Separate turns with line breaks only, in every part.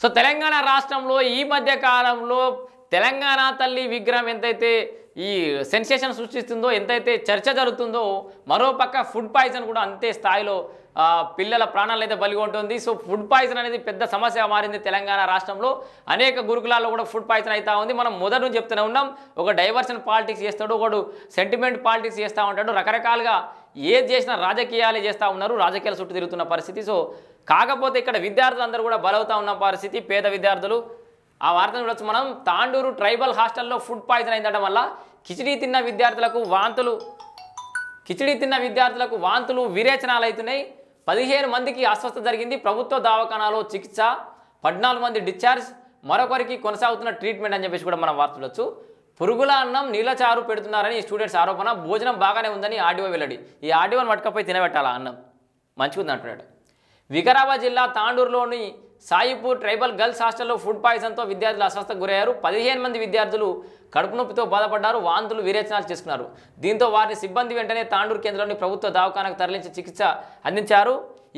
So Telangana రాష్ట్రంలో ఈ మధ్య కాలంలో తెలంగాణ తల్లి విగ్రహం ఎంతైతే ఈ సెన్సేషన్ సృష్టిస్తుందో ఎంతైతే చర్చ జరుగుతుందో మరోపక్క ఫుడ్ పాయిజన్ కూడా అంతే స్థాయిలో పిల్లల ప్రాణాలు అయితే బలిగొంటుంది. సో ఫుడ్ పాయిజన్ అనేది పెద్ద సమస్య మారింది తెలంగాణ రాష్ట్రంలో. అనేక గురుకులాల్లో కూడా ఫుడ్ పాయిజన్ అవుతా ఉంది. మనం మొదటి నుంచి చెప్తూనే ఉన్నాం, ఒక డైవర్షన్ పాలిటిక్స్ చేస్తాడు, ఒకడు సెంటిమెంట్ పాలిటిక్స్ చేస్తూ ఉంటాడు, రకరకాలుగా ఏది చేసినా రాజకీయాలే చేస్తూ ఉన్నారు, రాజకీయాల చుట్టూ తిరుగుతున్న పరిస్థితి. సో కాకపోతే ఇక్కడ విద్యార్థులందరూ కూడా బలవుతూ ఉన్న పరిస్థితి, పేద విద్యార్థులు. ఆ వార్తను చూడొచ్చు మనం. తాండూరు ట్రైబల్ హాస్టల్లో ఫుడ్ పాయిజన్ అయిందడం వల్ల కిచిడి తిన్న విద్యార్థులకు వాంతులు విరేచనాలు అవుతున్నాయి. 15 మందికి అస్వస్థత జరిగింది. ప్రభుత్వ దవాఖానాలో చికిత్స, 14 మంది డిశ్చార్జ్, మరొకరికి కొనసాగుతున్న ట్రీట్మెంట్ అని చెప్పేసి కూడా మనం వార్త చూడొచ్చు. పురుగుల అన్నం నీళ్ళచారు పెడుతున్నారని స్టూడెంట్స్ ఆరోపణ. భోజనం బాగానే ఉందని ఆర్డీఓ వెల్లడి. ఈ ఆర్డీఓని పట్టుకపోయి తినబెట్టాలా అన్నం, మంచిగుంది అంటున్నాడు. వికారాబాద్ జిల్లా తాండూరులోని సాయిపూర్ ట్రైబల్ గర్ల్స్ హాస్టల్లో ఫుడ్ పాయిజన్తో విద్యార్థులు అస్వస్థకు గురయ్యారు. 15 మంది విద్యార్థులు కడుపు నొప్పితో బాధపడ్డారు, వాంతులు విరేచనాలు చేసుకున్నారు. దీంతో వారిని సిబ్బంది వెంటనే తాండూరు కేంద్రంలోని ప్రభుత్వ దవాఖానకు తరలించి చికిత్స అందించారు.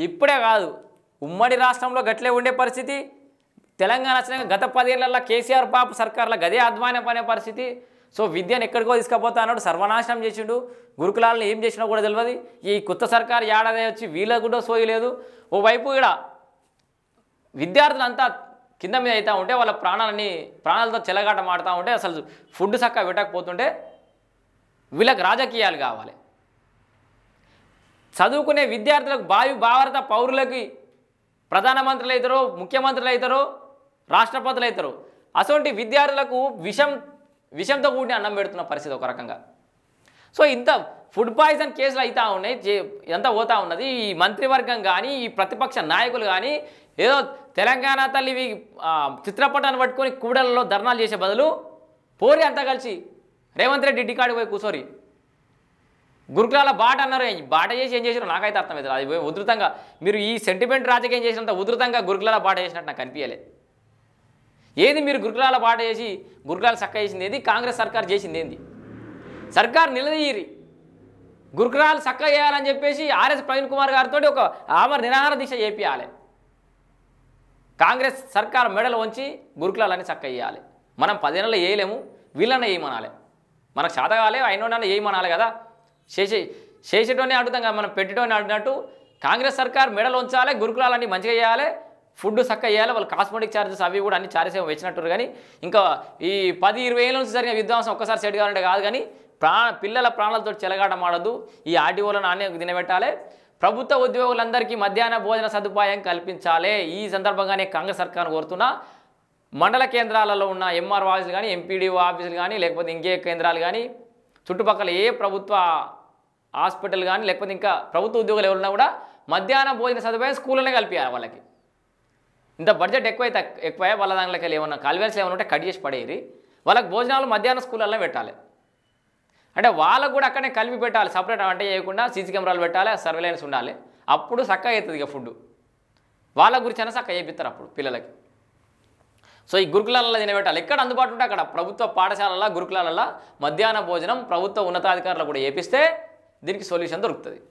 ఇప్పుడే కాదు, ఉమ్మడి రాష్ట్రంలో గట్లే ఉండే పరిస్థితి. తెలంగాణ వచ్చినాక గత 10 ఏళ్లలో కేసీఆర్ పాప సర్కార్ల గదే అధ్వానం అనే పరిస్థితి. సో విద్యను ఎక్కడికో తీసుకుపోతా అన్నాడు, సర్వనాశనం చేసిండు. గురుకులాలను ఏం చేసినా కూడా తెలియదు. ఈ కొత్త సర్కారు ఏడాది వచ్చి వీళ్ళకు కూడా సోయలేదు. ఓవైపు ఇక్కడ విద్యార్థులంతా కింద మీద అవుతూ ఉంటే వాళ్ళ ప్రాణాలతో చెలగాట మాడుతూ ఉంటే అసలు ఫుడ్ చక్కగా పెట్టకపోతుంటే వీళ్ళకి రాజకీయాలు కావాలి. చదువుకునే విద్యార్థులకు భారత పౌరులకి ప్రధానమంత్రులు అవుతారో, ముఖ్యమంత్రులు అవుతారో, రాష్ట్రపతులు అవుతారో, అటువంటి విద్యార్థులకు విషంతో కూడిన అన్నం పెడుతున్న పరిస్థితి ఒక రకంగా. సో ఇంత ఫుడ్ పాయిజన్ కేసులు అవుతూ ఉన్నాయి, ఎంత పోతూ ఉన్నది. ఈ మంత్రివర్గం కానీ, ఈ ప్రతిపక్ష నాయకులు కానీ ఏదో తెలంగాణ తల్లి చిత్రపటాన్ని పట్టుకొని కూడలలో ధర్నాలు చేసే బదులు పోరి అంతా కలిసి రేవంత్ రెడ్డి ఇంటికాడికి పోయి కూర్చోరి. గురుకులాల బాట అన్నారు, బాట చేసి ఏం చేసారో నాకైతే అర్థమవుతుంది. అది ఉధృతంగా మీరు ఈ సెంటిమెంట్ రాజకీయం చేసినంత ఉధృతంగా గురుకులాల బాట చేసినట్టు నాకు కనిపించలే. ఏది మీరు గురుకులాల బాట చేసి గురుకులాల చక్క చేసింది ఏది? కాంగ్రెస్ సర్కార్ చేసింది ఏంది? సర్కార్ నిలదీయరి, గురుకులాలు చక్క చేయాలని చెప్పేసి ఆర్ఎస్ ప్రవీణ్ కుమార్ గారితో ఒక నిరాహార దీక్ష చేపియాలి. కాంగ్రెస్ సర్కార్ మెడలు వంచి గురుకులాలని చక్క చేయాలి. మనం 10 నెలలు వేయలేము, వీళ్ళన్న వేయమనాలి. మనకు చేత కాలే అయినోడన్నా వేయమనాలి కదా. చేసేటోనే అడుగుతాం కదా, మనం పెట్టేటోనే అడిగినట్టు కాంగ్రెస్ సర్కార్ మెడలు ఉంచాలి, గురుకులాలన్నీ మంచిగా చేయాలి, ఫుడ్ చక్క చేయాలి. వాళ్ళు కాస్మెటిక్ ఛార్జెస్ అవి కూడా అన్ని ఛార్జెస్ ఏమో వచ్చినట్టు. కానీ ఇంకా ఈ 10-20 ఏళ్ళ నుంచి జరిగిన విధ్వంసం ఒక్కసారి సెట్ కావాలంటే కాదు. కానీ పిల్లల ప్రాణాలతో చెలగాట మాడద్దు. ఈ ఆర్టీఓలను అన్నీ తినబెట్టాలి. ప్రభుత్వ ఉద్యోగులందరికీ మధ్యాహ్న భోజన సదుపాయం కల్పించాలి. ఈ సందర్భంగానే కాంగ్రెస్ సర్కార్ కోరుతున్నా మండల కేంద్రాలలో ఉన్న ఎంఆర్ఓ ఆఫీసులు కానీ, ఎంపీడీఓ ఆఫీసులు కానీ, లేకపోతే ఇంకే కేంద్రాలు కానీ, చుట్టుపక్కల ఏ ప్రభుత్వ హాస్పిటల్ కానీ, లేకపోతే ఇంకా ప్రభుత్వ ఉద్యోగులు ఎవరున్నా కూడా మధ్యాహ్న భోజన సదుపాయం స్కూల్లోనే కల్పించాలి. వాళ్ళకి ఇంత బడ్జెట్ ఎక్కువ వాళ్ళ దాంట్లోకి ఏమన్నా కాల్వేర్స్ ఏమైనా ఉంటే కట్ చేసి పడేది. వాళ్ళకి భోజనాలు మధ్యాహ్నం స్కూళ్ళల్లో పెట్టాలి. అంటే వాళ్ళకు కూడా అక్కడనే కలిపి పెట్టాలి, సపరేట్ వంట చేయకుండా సీసీ కెమెరాలు పెట్టాలి, సర్వేలెన్స్ ఉండాలి. అప్పుడు చక్కగా అవుతుంది ఇక ఫుడ్. వాళ్ళ గురించి అయినా చక్కగా చేపిస్తారు అప్పుడు పిల్లలకి. సో ఈ గురుకులాలలో తినబెట్టాలి. ఎక్కడ అందుబాటు ఉంటే అక్కడ ప్రభుత్వ పాఠశాలల గురుకులాలలో మధ్యాహ్న భోజనం ప్రభుత్వ ఉన్నతాధికారులు కూడా చేపిస్తే దీనికి సొల్యూషన్ దొరుకుతుంది.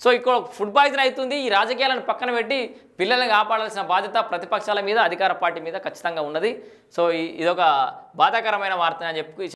సో ఇక్కడ ఫుడ్ పాయిజన్ అవుతుంది. ఈ రాజకీయాలను పక్కన పెట్టి పిల్లల్ని కాపాడాల్సిన బాధ్యత ప్రతిపక్షాల మీద, అధికార పార్టీ మీద ఖచ్చితంగా ఉన్నది. సో ఇదొక బాధాకరమైన వార్త అని చెప్పి